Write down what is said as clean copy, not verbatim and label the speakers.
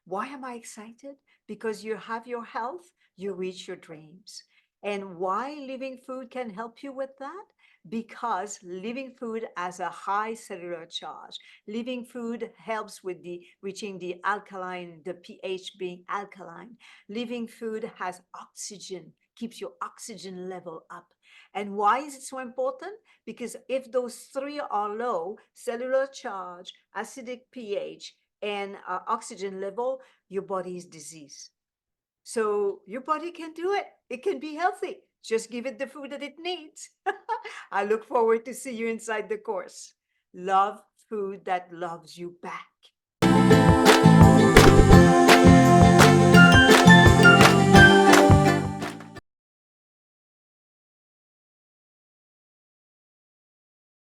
Speaker 1: Why am I excited? Because you have your health, you reach your dreams. And why living food can help you with that? Because living food has a high cellular charge. Living food helps with the reaching the alkaline, the pH being alkaline. Living food has oxygen, keeps your oxygen level up. And why is it so important? Because if those three are low, cellular charge, acidic pH, and oxygen level, your body is diseased. So your body can do it. It can be healthy. Just give it the food that it needs. I look forward to see you inside the course. Love food that loves you back.